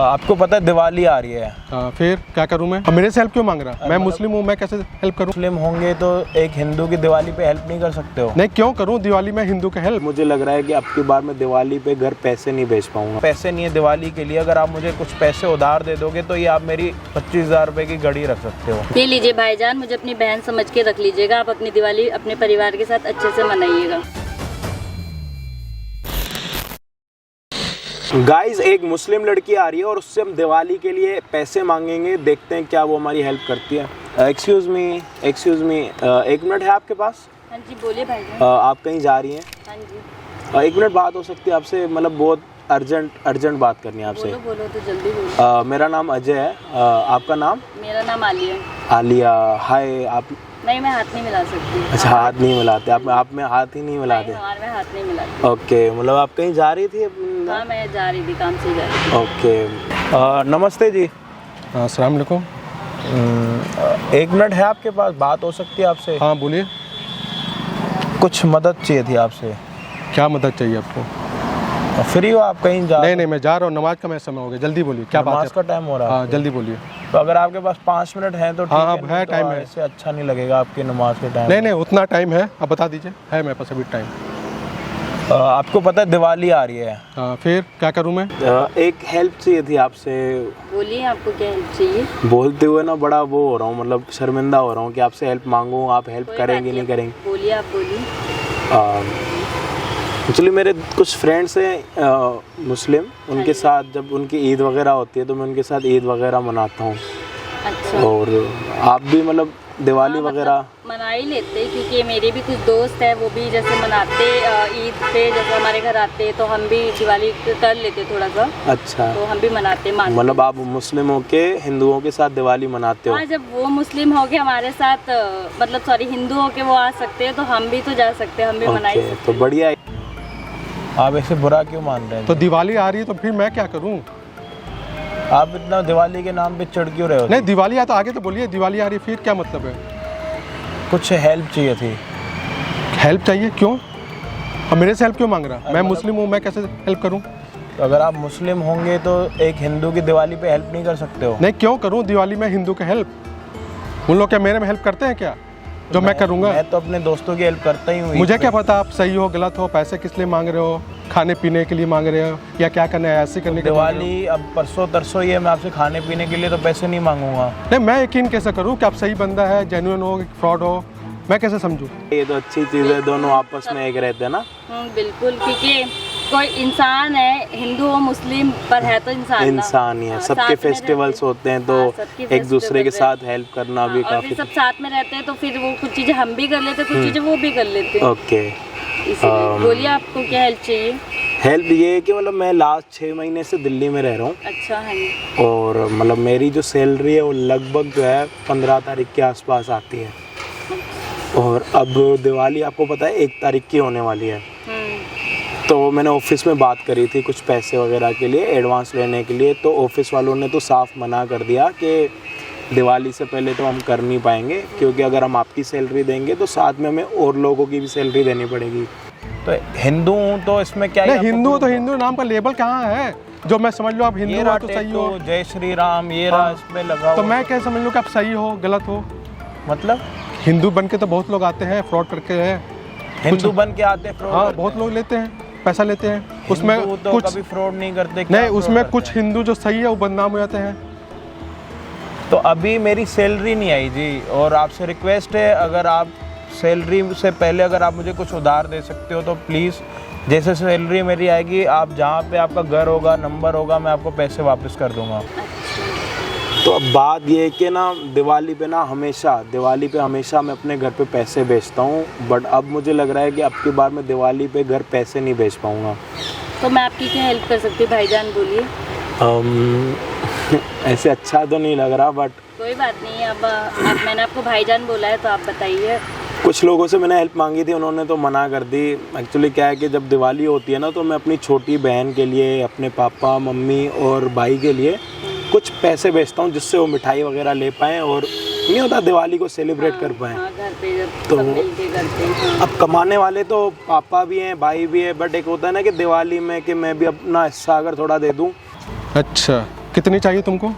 आपको पता है दिवाली आ रही है। फिर क्या करूं मैं? अब मेरे से हेल्प क्यों मांग रहा? मैं मुस्लिम हूं, मैं कैसे हेल्प करूं? मुस्लिम होंगे तो एक हिंदू की दिवाली पे हेल्प नहीं कर सकते हो? नहीं, क्यों करूं दिवाली में हिंदू का हेल्प? मुझे लग रहा है कि अब की बार मैं दिवाली पे घर पैसे नहीं भेज पाऊंगा। पैसे नहीं है दिवाली के लिए, अगर आप मुझे कुछ पैसे उधार दे दोगे तो ये आप मेरी 25,000 रुपए की घड़ी रख सकते हो। ये लीजिए भाईजान, मुझे अपनी बहन समझ के रख लीजिएगा। आप अपनी दिवाली अपने परिवार के साथ अच्छे से मनाइएगा। गाइस, एक मुस्लिम लड़की आ रही है और उससे हम दिवाली के लिए पैसे मांगेंगे। देखते हैं क्या वो हमारी हेल्प करती है। एक्सक्यूज मी, एक मिनट है आपके पास? हाँ जी, बोलिए भाईजान। आप कहीं जा रही हैं? हाँ जी। एक मिनट बात हो सकती है आपसे? मतलब बहुत अर्जेंट बात करनी है आपसे। बोलो तो जल्दी बोलो। मेरा नाम अजय है। आपका नाम? मेरा नाम आलिया है। आलिया, हाय। आप? नहीं, मैं हाथ नहीं मिला सकती। अच्छा, हाथ नहीं मिलाते आप में हाथ ही नहीं मिलाते? मैं हाथ नहीं मिलाती। ओके, मतलब आप कहीं जा रही थी? हाँ, मैं जा रही थी, काम से जा रही थी। ओके, नमस्ते जी। अस्सलाम वालेकुम। एक मिनट है आपके पास? बात हो सकती है आपसे? हाँ बोलिए। कुछ मदद चाहिए थी आपसे। क्या मदद चाहिए आपको? फ्री हो आप? कहीं जा? नहीं, मैं जा रहा हूँ, नमाज का मैं समय हो गया। जल्दी बोलिए, क्या बात है? नमाज का टाइम हो रहा है? हाँ जल्दी बोलिए। तो अगर आपके पास 5 मिनट हैं तो ठीक हाँ, है। है, तो टाइम है। इससे अच्छा नहीं लगेगा आपकी नमाज के टाइम। नहीं, उतना टाइम है, आप बता दीजिए। है मेरे पास अभी टाइम। आपको पता है दिवाली आ रही है। फिर क्या करूं मैं? एक हेल्प चाहिए थी आपसे। बोलिए, आपको क्या हेल्प चाहिए? बोलते हुए ना बड़ा वो हो रहा हूँ, मतलब शर्मिंदा हो रहा हूँ कि आपसे हेल्प मांगूं। आप हेल्प करेंगे नहीं करेंगे? बोलिए, आप बोलिए। एक्चुअली मेरे कुछ फ्रेंड्स हैं मुस्लिम, उनके साथ जब उनकी ईद वगैरह होती है तो मैं उनके साथ ईद वगैरह मनाता हूँ। अच्छा। और आप भी मतलब दिवाली वगैरह मना ही लेते, क्योंकि मेरे भी कुछ दोस्त हैं, वो भी जैसे मनाते ईद पे, जैसे हमारे घर आते तो हम भी दिवाली कर लेते थोड़ा सा। अच्छा, तो हम भी मनाते। मतलब आप मुस्लिम होके हिंदुओं के साथ दिवाली मनाते हो? हाँ, जब वो मुस्लिम हो के हमारे साथ, मतलब सॉरी, हिंदू हो के वो आ सकते हैं तो हम भी तो जा सकते हैं, हम भी मना ही सकते हैं। तो बढ़िया है। आप ऐसे बुरा क्यों मान रहे हैं? तो दिवाली आ रही है तो फिर मैं क्या करूं? आप इतना दिवाली के नाम पे चढ़ क्यों रहे हो? नहीं, दिवाली आ तो आगे तो बोलिए। दिवाली आ रही है, फिर क्या मतलब है? कुछ हेल्प चाहिए थी। हेल्प चाहिए? क्यों? अब मेरे से हेल्प क्यों मांग रहा? मैं मुस्लिम हूँ, मैं कैसे हेल्प करूँ? तो अगर आप मुस्लिम होंगे तो एक हिंदू की दिवाली पे हेल्प नहीं कर सकते हो? नहीं, क्यों करूँ दिवाली में हिंदू का हेल्प? उन लोग क्या मेरे में हेल्प करते हैं क्या, जो मैं करूँगा? मैं तो अपने दोस्तों की हेल्प करता ही हूँ। मुझे क्या पता आप सही हो गलत हो, पैसे किस लिए मांग रहे हो, खाने पीने के लिए मांग रहे हो या क्या करना है, ऐसे करने के लिए? दिवाली अब परसों तरसों ही है, मैं आपसे खाने पीने के लिए तो पैसे नहीं मांगूंगा। नहीं, मैं यकीन कैसे करूँ कि आप सही बंदा है, जेन्युइन हो, फ्रॉड हो? मैं कैसे समझूँ? ये तो अच्छी चीज़ है, दोनों आपस में एक रहते हैं ना। बिल्कुल, क्योंकि कोई इंसान है, हिंदू हो मुस्लिम, पर है तो इंसान ही है। सबके फेस्टिवल्स होते हैं तो एक दूसरे के साथ हेल्प करना भी काफी। सब साथ में रहते हैं तो फिर वो कुछ चीजें हम भी कर लेते हैं, कुछ चीजें वो भी कर लेते हैं। ओके, बोलिए, आपको क्या हेल्प चाहिए? हेल्प ये है कि मतलब मैं लास्ट 6 महीने से दिल्ली में रह रहा हूँ। अच्छा है। और मतलब मेरी जो सैलरी है वो लगभग जो है 15 तारीख के आसपास आती है। और अब दिवाली आपको पता है 1 तारीख की होने वाली है। तो मैंने ऑफिस में बात करी थी कुछ पैसे वगैरह के लिए, एडवांस लेने के लिए। तो ऑफिस वालों ने तो साफ मना कर दिया कि दिवाली से पहले तो हम कर नहीं पाएंगे, क्योंकि अगर हम आपकी सैलरी देंगे तो साथ में हमें और लोगों की भी सैलरी देनी पड़ेगी। तो हिंदू हूँ तो इसमें क्या? हिंदू तो हिंदू नाम का लेबल कहाँ है जो मैं समझ लो आप हिंदू हो तो सही हो? जय श्री राम ये रहा इसमें लगा। तो मैं क्या समझ लूँ कि आप सही हो गलत हो? मतलब हिंदू बन के तो बहुत लोग आते हैं, फ्रॉड करके हैं। हिंदू बन के आते हैं, फ्रॉड? हाँ, बहुत लोग लेते हैं, पैसा लेते हैं। उसमें तो कुछ कभी फ्रॉड नहीं करते? नहीं, उसमें कुछ हिंदू जो सही है वो बदनाम हो जाते हैं। तो अभी मेरी सैलरी नहीं आई जी, और आपसे रिक्वेस्ट है, अगर आप सैलरी से पहले अगर आप मुझे कुछ उधार दे सकते हो तो प्लीज़, जैसे सैलरी मेरी आएगी, आप जहाँ पे आपका घर होगा, नंबर होगा, मैं आपको पैसे वापस कर दूँगा। तो अब बात ये है कि ना दिवाली पे हमेशा मैं अपने घर पे पैसे भेजता हूँ, बट अब मुझे लग रहा है कि अब की बार मैं दिवाली पे घर पैसे नहीं भेज पाऊँगा। तो मैं आपकी क्या हेल्प कर सकती हूँ भाईजान, बोलिए। ऐसे अच्छा तो नहीं लग रहा, बट कोई बात नहीं। अब मैंने आपको भाईजान बोला है तो आप बताइए। कुछ लोगों से मैंने हेल्प मांगी थी, उन्होंने तो मना कर दी। एक्चुअली क्या है कि जब दिवाली होती है ना तो मैं अपनी छोटी बहन के लिए, अपने पापा मम्मी और भाई के लिए कुछ पैसे भेजता हूँ, जिससे वो मिठाई वगैरह ले पाएँ और नहीं होता दिवाली को सेलिब्रेट कर पाएँ। घर पे जब तो सब मिलके करते हैं। अब कमाने वाले तो पापा भी हैं, भाई भी है, बट एक होता है ना कि दिवाली में कि मैं भी अपना हिस्सा अगर थोड़ा दे दूँ। अच्छा, कितनी चाहिए तुमको?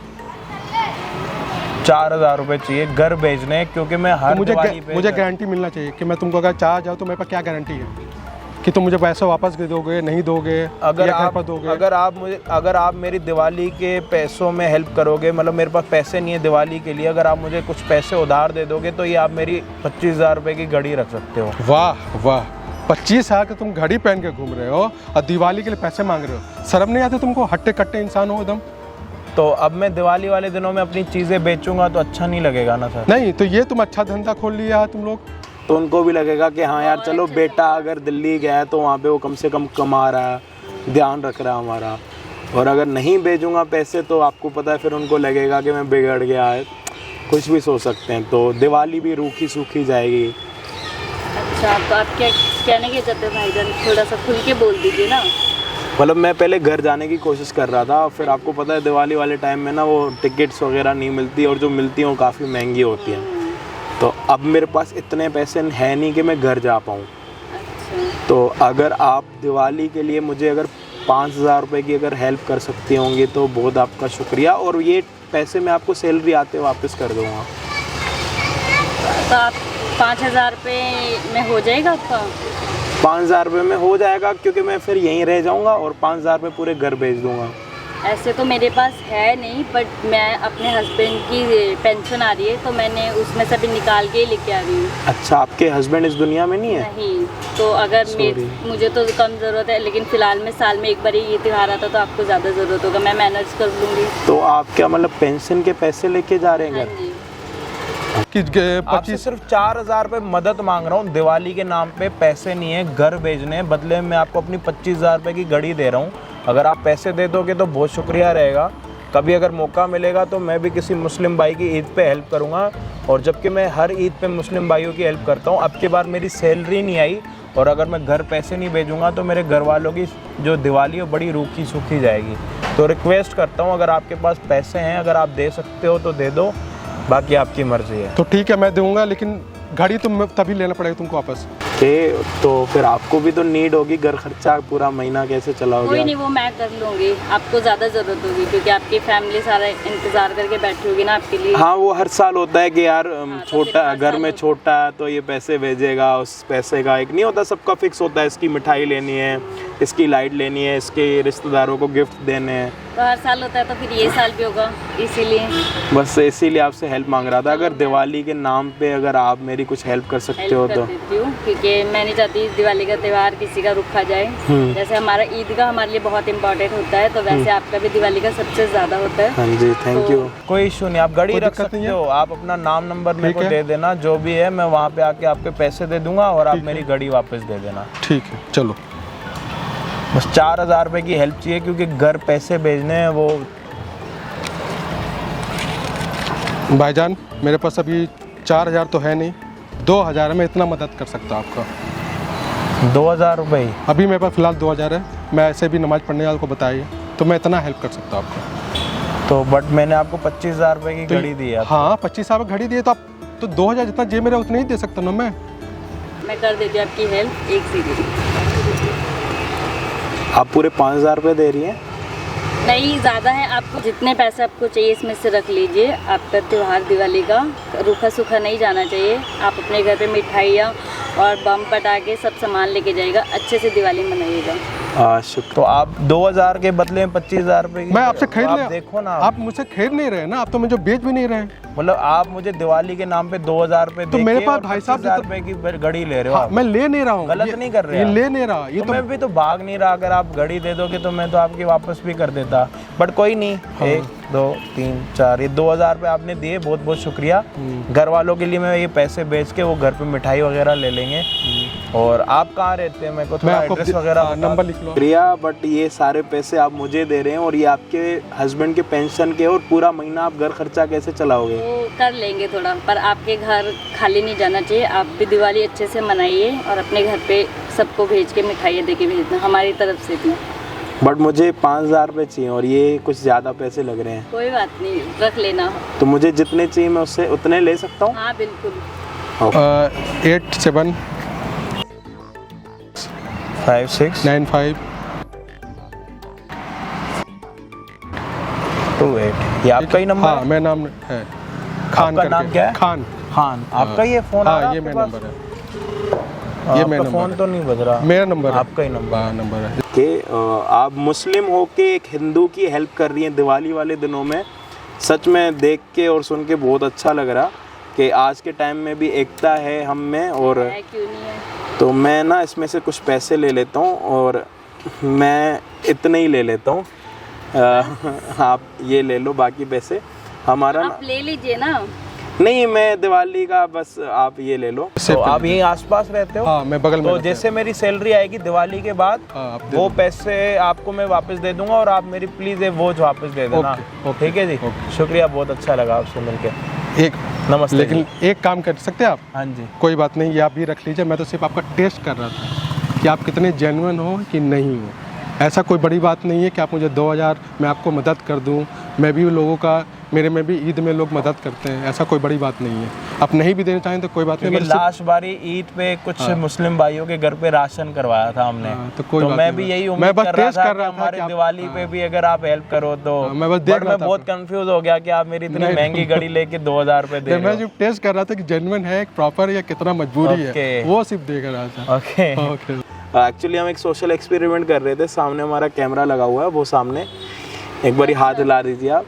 4,000 रुपये चाहिए घर भेजने, क्योंकि मैं हर तो दिवाली पे मुझे गारंटी मिलना चाहिए कि मैं तुमको अगर चाह जाऊँ तो मेरे पास क्या गारंटी है कि तुम मुझे पैसे वापस दे दोगे, नहीं दोगे, अगर या घर आप पर दोगे? अगर आप मेरी दिवाली के पैसों में हेल्प करोगे, मतलब मेरे पास पैसे नहीं है दिवाली के लिए, अगर आप मुझे कुछ पैसे उधार दे दोगे तो ये आप मेरी 25,000 रुपये की घड़ी रख सकते हो। वाह वाह, 25,000 के तुम घड़ी पहन के घूम रहे हो और दिवाली के लिए पैसे मांग रहे हो। शर्म नहीं आती तुमको? हट्टे कट्टे इंसान हो एकदम। तो अब मैं दिवाली वाले दिनों में अपनी चीज़ें बेचूंगा तो अच्छा नहीं लगेगा ना सर? नहीं तो ये तुम अच्छा धंधा खोल लिया है तुम लोग। तो उनको भी लगेगा कि हाँ यार चलो बेटा अगर दिल्ली गया है तो वहाँ पे वो कम से कम कमा रहा है, ध्यान रख रहा है हमारा। और अगर नहीं भेजूंगा पैसे तो आपको पता है फिर उनको लगेगा कि मैं बिगड़ गया है, कुछ भी सोच सकते हैं। तो दिवाली भी रूखी सूखी जाएगी। अच्छा, तो आप क्या कहने के चाहते हो भाईजान? थोड़ा सा खुल के बोल दीजिए ना। मतलब मैं पहले घर जाने की कोशिश कर रहा था, फिर आपको पता है दिवाली वाले टाइम में ना वो टिकट्स वगैरह नहीं मिलती, और जो मिलती हैं वो काफ़ी महंगी होती हैं। तो अब मेरे पास इतने पैसे हैं नहीं कि मैं घर जा पाऊँ। अच्छा, तो अगर आप दिवाली के लिए मुझे अगर 5,000 रुपये की अगर हेल्प कर सकती होंगी तो बहुत आपका शुक्रिया, और ये पैसे मैं आपको सैलरी आते वापस कर दूँगा। तो आप 5,000 रुपये में हो जाएगा आपका? 5,000 रुपये में हो जाएगा, क्योंकि मैं फिर यहीं रह जाऊँगा और 5,000 रुपये पूरे घर भेज दूँगा। ऐसे तो मेरे पास है नहीं, बट मैं अपने हस्बैंड की पेंशन आ रही है तो मैंने उसमें से भी निकाल के ही लेके आ रही हूँ। अच्छा, आपके हस्बैंड इस दुनिया में नहीं है? नहीं, तो अगर Sorry. मुझे तो कम ज़रूरत है, लेकिन फ़िलहाल में साल में एक बार ही ये त्यौहार आता तो आपको ज़्यादा ज़रूरत होगा, मैं मैनेज कर लूँगी। तो आप क्या मतलब पेंशन के पैसे लेके जा रहे हैं हाँ घर? जी। कि आपसे 25 सिर्फ 4,000 रुपये मदद मांग रहा हूँ, दिवाली के नाम पे पैसे नहीं है घर भेजने, बदले में आपको अपनी 25,000 रुपये की घड़ी दे रहा हूँ। अगर आप पैसे दे दोगे तो बहुत शुक्रिया रहेगा। कभी अगर मौका मिलेगा तो मैं भी किसी मुस्लिम भाई की ईद पे हेल्प करूँगा, और जबकि मैं हर ईद पे मुस्लिम भाइयों की हेल्प करता हूँ। अब की बार मेरी सैलरी नहीं आई और अगर मैं घर पैसे नहीं भेजूँगा तो मेरे घर वालों की जो दिवाली है बड़ी रूखी सूखी जाएगी। तो रिक्वेस्ट करता हूँ, अगर आपके पास पैसे हैं, अगर आप दे सकते हो तो दे दो, बाकी आपकी मर्ज़ी है। तो ठीक है मैं दूंगा, लेकिन घड़ी तुम तभी लेना पड़ेगा तुमको वापस। तो फिर आपको भी तो नीड होगी, घर खर्चा पूरा महीना कैसे चलाओगे? कोई नहीं, वो मैं कर लूँगी। आपको ज़्यादा ज़रूरत होगी क्योंकि आपकी फैमिली सारा इंतज़ार करके बैठी होगी ना आपके लिए। हाँ, वो हर साल होता है कि यार तो छोटा फिर घर में छोटा है तो ये पैसे भेजेगा, उस पैसे का एक नहीं होता, सबका फिक्स होता है, इसकी मिठाई लेनी है, इसकी लाइट लेनी है, इसके रिश्तेदारों को गिफ्ट देने हैं। तो हर साल होता है तो फिर ये साल भी होगा, इसीलिए बस इसीलिए आपसे हेल्प मांग रहा था। अगर दिवाली के नाम पे अगर आप मेरी कुछ हेल्प कर सकते हो हेल्प तो। कर देती हूँ, क्योंकि मैं नहीं चाहती दिवाली का त्यौहार किसी का रुखा जाए। जैसे हमारा ईद का हमारे लिए बहुत इंपॉर्टेंट होता है, तो वैसे आपका भी दिवाली का सबसे ज़्यादा होता है। हाँ जी, थैंक तो- यू। कोई इशू नहीं, आप घड़ी कोई रख दिक्कत सकते नहीं है। हो, आप अपना नाम नंबर मेरे ठीक को है। दे देना, जो भी है मैं वहाँ पे आके आपके पैसे दे दूंगा और आप ठीक है। मेरी घड़ी वापस दे देना। ठीक है चलो। बस 4,000 रुपये की हेल्प चाहिए, क्योंकि घर पैसे भेजने हैं वो। भाईजान मेरे पास अभी 4,000 तो है नहीं, 2,000 में इतना मदद कर सकता हूँ आपका। 2,000 रुपये? अभी मेरे पास फ़िलहाल 2,000 है, मैं ऐसे भी नमाज़ पढ़ने वाले को बताइए, तो मैं इतना हेल्प कर सकता हूँ आपका। तो बट मैंने आपको 25,000 रुपये की तो घड़ी दी है। हाँ 25,000 घड़ी दिए तो आप तो 2,000 जितना जेब मेरा उतना ही दे सकता ना मैं कर देती हूँ आपकी हेल्प एक सीधी। आप पूरे 5,000 रुपये दे रही हैं? नहीं, ज़्यादा है, आपको जितने पैसे आपको चाहिए इसमें से रख लीजिए। आपका त्यौहार दिवाली का रूखा सूखा नहीं जाना चाहिए। आप अपने घर पे मिठाइयाँ और बम पटाखे सब सामान लेके जाइएगा, अच्छे से दिवाली मनाइएगा। शुक्र। तो आप 2,000 के बदले में 25,000 रुपये की, मैं आपसे खरीद आप ले। देखो ना, आप मुझसे खरीद नहीं रहे ना, आप तो मुझे बेच भी नहीं रहे। मतलब आप मुझे दिवाली के नाम पे 2,000 रुपये तो मेरे पास भाई साहब 25,000 रुपये की घड़ी ले रहे हो हाँ, आप। मैं ले नहीं रहा हूँ, गलत नहीं कर रहे ये आप। ले नहीं रहा, ये तो तो मैं भी तो भाग नहीं रहा। अगर आप घड़ी दे दोगे तो मैं तो आपकी वापस भी कर देता, बट कोई नहीं। हाँ। 1 2 3 4 ये 2,000 रुपये आपने दिए, बहुत बहुत शुक्रिया। घर वालों के लिए मैं ये पैसे बेच के वो घर पे मिठाई वगैरह ले लेंगे। और आप कहाँ रहते हैं, मेरे को थोड़ा एड्रेस वगैरह बता नंबर लिख लो। शुक्रिया, बट ये सारे पैसे आप मुझे दे रहे हैं और ये आपके हस्बैंड के पेंशन के, और पूरा महीना आप घर खर्चा कैसे चलाओगे? तो कर लेंगे थोड़ा, पर आपके घर खाली नहीं जाना चाहिए। आप भी दिवाली अच्छे से मनाइए और अपने घर पे सबको भेज के मिठाइयाँ दे के भेजना हमारी तरफ से भी। बट मुझे 5,000 रुपये चाहिए और ये कुछ ज़्यादा पैसे लग रहे हैं। कोई बात नहीं, रख लेना। तो मुझे जितने चाहिए मैं उससे उतने ले सकता हूँ? हाँ बिल्कुल। 8 7 5 6 9 5 28 ये आपका ही नंबर हाँ है? मेरा नाम है खान आपका नाम करके। क्या है? खान। खान आपका ये फ़ोन आ रहा हाँ है ये आपके मेरा पास? नंबर है। ये मेरा आपका फ़ोन नंबर तो नहीं बज रहा। है। मेरा नंबर है। आपका ही नंबर हाँ नंबर है। कि आप मुस्लिम होके एक हिंदू की हेल्प कर रही हैं दिवाली वाले दिनों में, सच में देख के और सुन के बहुत अच्छा लग रहा कि आज के टाइम में भी एकता है हम में। और है, क्यों नहीं है। तो मैं ना इसमें से कुछ पैसे ले लेता हूँ और मैं इतने ही ले लेता हूँ। आप ये ले लो बाकी पैसे हमारा आप ले लीजिए ना। नहीं, मैं दिवाली का बस आप ये ले लो। तो आप यहीं आसपास रहते हो? हाँ मैं बगल में तो रहता जैसे मेरी सैलरी आएगी दिवाली के बाद हाँ, आप दे वो दो। पैसे आपको मैं वापस दे दूंगा और आप मेरी प्लीज़ वॉच वापस दे देना। ओके, ओके, ठीक है जी, ओके। शुक्रिया, बहुत अच्छा लगा आपसे मिलके। एक नमस्ते लेकिन जी। एक काम कर सकते हैं आप? हाँ जी। कोई बात नहीं, ये आप भी रख लीजिए। मैं तो सिर्फ आपका टेस्ट कर रहा था कि आप कितने जेन्युइन हो कि नहीं हो। ऐसा कोई बड़ी बात नहीं है कि आप मुझे 2000 मैं आपको मदद कर दूं। मैं भी लोगों का, मेरे में भी ईद में लोग मदद करते हैं, ऐसा कोई बड़ी बात नहीं है। आप नहीं भी देना चाहें तो कोई बात नहीं। क्योंकि मेरे से- लास्ट बारी ईद पे कुछ मुस्लिम भाइयों के घर पे राशन करवाया था हमने। हाँ, तो कोई बात मैं नहीं। भी यही मैं उम्मीद बस कर रहा टेस्ट था कर कि रहा था हमारे कि आप- दिवाली पे भी अगर आप हेल्प करो तो। मैं बस देख बट रहा मैं था बहुत कंफ्यूज हो गया कि आप मेरी इतनी नहीं, महंगी घड़ी लेके 2000 रुपए दे मैं रहे सिर्फ टेस्ट कर रहा था कि जेन्युइन है, प्रॉपर या कितना मजबूरी ओके। है, वो सिर्फ देख रहा था। हो। ओके। ओके। एक्चुअली हम एक सोशल एक्सपेरिमेंट कर रहे थे, सामने हमारा कैमरा लगा हुआ है, वो सामने एक बारी हाथ हिला दीजिए आप।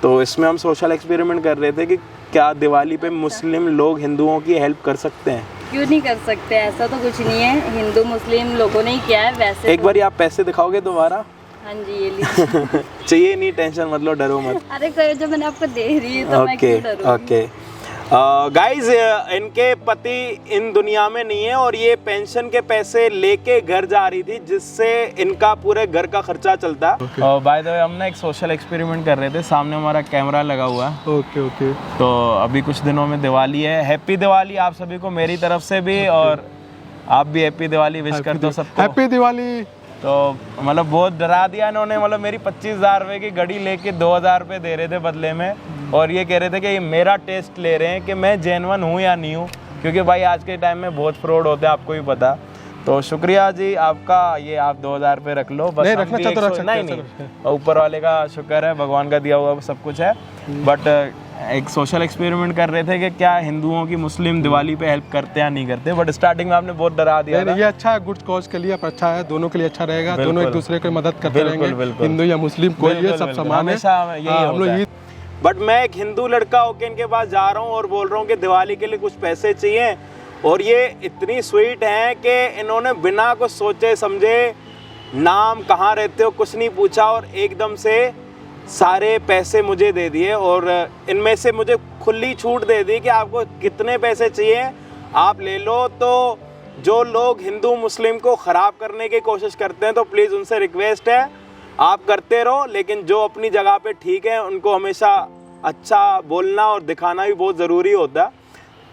तो इसमें हम सोशल एक्सपेरिमेंट कर रहे थे कि क्या दिवाली पे मुस्लिम लोग हिंदुओं की हेल्प कर सकते हैं। क्यों नहीं कर सकते, ऐसा तो कुछ नहीं है। हिंदू मुस्लिम लोगों ने ही किया है वैसे। एक बारी आप पैसे दिखाओगे दोबारा? हाँ जी, ये लीजिए। चाहिए नहीं, टेंशन मत लो, डरो मत। अरे कोई, जो मैंने आपको दे रही है तो मैं ओके क्यों डरूं? ओके। गाइज इनके पति इन दुनिया में नहीं है और ये पेंशन के पैसे लेके घर जा रही थी जिससे इनका पूरे घर का खर्चा चलता है। और बाय द वे हम ना एक सोशल एक्सपेरिमेंट कर रहे थे, सामने हमारा कैमरा लगा हुआ है। Okay okay. तो अभी कुछ दिनों में दिवाली है। हैप्पी दिवाली आप सभी को मेरी तरफ से भी, और आप भी हैप्पी दिवाली विश कर दो सबको। हैप्पी दिवाली। तो मतलब बहुत डरा दिया इन्होंने। मतलब मेरी 25,000 रुपये की घड़ी लेके 2,000 रुपये दे रहे थे बदले में, और ये कह रहे थे कि ये मेरा टेस्ट ले रहे हैं कि मैं जेन्युइन हूँ या नहीं हूँ, क्योंकि भाई आज के टाइम में बहुत फ्रॉड होते हैं, आपको भी पता। तो शुक्रिया जी आपका, ये आप 2,000 रुपये रख लो। बस नहीं, हम रखना भी चाहो तो एक रख सौ- सकते नहीं हैं, नहीं, ऊपर वाले का शुक्र है, भगवान का दिया हुआ सब कुछ है। बट एक सोशल एक्सपेरिमेंट कर रहे थे कि क्या हिंदुओं की मुस्लिम दिवाली पे हेल्प करते हैं या नहीं करते। बट स्टार्टिंग में आपने बहुत डरा दिया था। ये अच्छा है, गुड कॉज के लिए अब अच्छा है, दोनों के लिए अच्छा रहेगा। दोनों एक दूसरे की मदद करते बिल्कुल, रहेंगे, बिल्कुल। हिंदू या मुस्लिम कोई ये बिल्कुल, सब बिल्कुल। समान है। हमेशा यही हाँ, हम लोग होता है। बट मैं एक हिंदू लड़का होकर इनके पास जा रहा हूँ और बोल रहा हूँ कि दिवाली के लिए कुछ पैसे चाहिए, और ये इतनी स्वीट हैं कि इन्होंने बिना कुछ सोचे समझे, नाम कहाँ रहते हो कुछ नहीं पूछा, और एकदम से सारे पैसे मुझे दे दिए। और इनमें से मुझे खुली छूट दे दी कि आपको कितने पैसे चाहिए आप ले लो। तो जो लोग हिंदू मुस्लिम को ख़राब करने की कोशिश करते हैं तो प्लीज़ उनसे रिक्वेस्ट है आप करते रहो, लेकिन जो अपनी जगह पे ठीक है उनको हमेशा अच्छा बोलना और दिखाना भी बहुत ज़रूरी होता है।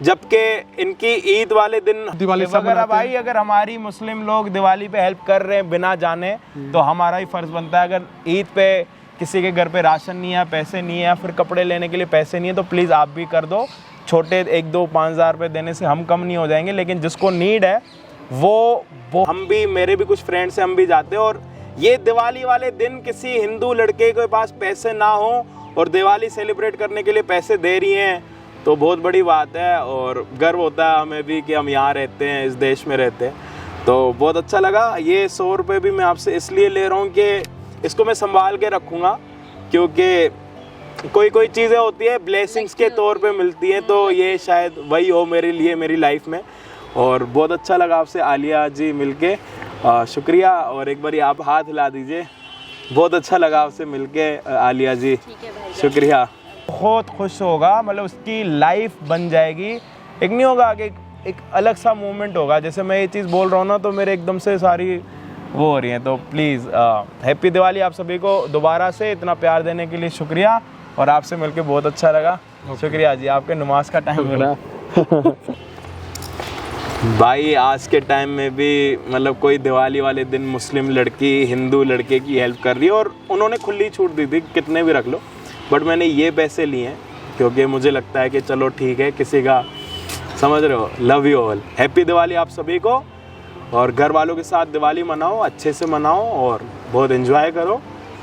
जबकि इनकी ईद वाले दिन दिवाली सब वगैरह, मनाते हैं। भाई अगर हमारी मुस्लिम लोग दिवाली पे हेल्प कर रहे हैं बिना जाने, तो हमारा ही फ़र्ज़ बनता है। अगर ईद पे किसी के घर पे राशन नहीं है, पैसे नहीं है, या फिर कपड़े लेने के लिए पैसे नहीं है, तो प्लीज़ आप भी कर दो। छोटे 1-2-5,000 रुपये देने से हम कम नहीं हो जाएंगे, लेकिन जिसको नीड है वो हम भी, मेरे भी कुछ फ्रेंड्स हैं, हम भी जाते हैं। और ये दिवाली वाले दिन किसी हिंदू लड़के के पास पैसे ना हो और दिवाली सेलिब्रेट करने के लिए पैसे दे रही हैं, तो बहुत बड़ी बात है और गर्व होता है हमें भी कि हम यहाँ रहते हैं, इस देश में रहते हैं। तो बहुत अच्छा लगा। ये 100 रुपये भी मैं आपसे इसलिए ले रहा हूँ कि इसको मैं संभाल के रखूँगा, क्योंकि कोई चीज़ें होती है ब्लेसिंग्स के तौर पे मिलती हैं, तो ये शायद वही हो मेरे लिए, मेरी लाइफ में। और बहुत अच्छा लगा आपसे आलिया जी मिलके, शुक्रिया। और एक बारी आप हाथ हिला दीजिए। बहुत अच्छा लगा आपसे मिलके आलिया जी, ठीक है भाई। शुक्रिया। बहुत खुश होगा, मतलब उसकी लाइफ बन जाएगी। एक नहीं होगा कि एक अलग सा मोमेंट होगा। जैसे मैं ये चीज़ बोल रहा हूँ ना, तो मेरे एकदम से सारी वो हो रही हैं। तो प्लीज़ हैप्पी दिवाली आप सभी को। दोबारा से इतना प्यार देने के लिए शुक्रिया, और आपसे मिलके बहुत अच्छा लगा। शुक्रिया जी, आपके नमाज का टाइम हो रहा। भाई आज के टाइम में भी मतलब कोई दिवाली वाले दिन मुस्लिम लड़की हिंदू लड़के की हेल्प कर रही है, और उन्होंने खुली छूट दी थी कितने भी रख लो, बट मैंने ये पैसे लिए हैं क्योंकि मुझे लगता है कि चलो ठीक है, किसी का समझ रहे हो। Love you all, happy Diwali आप सभी को, और घर वालों के साथ दिवाली मनाओ, अच्छे से मनाओ और बहुत एंजॉय करो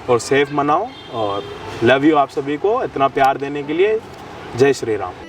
और सेफ मनाओ। और लव यू आप सभी को इतना प्यार देने के लिए। जय श्री राम।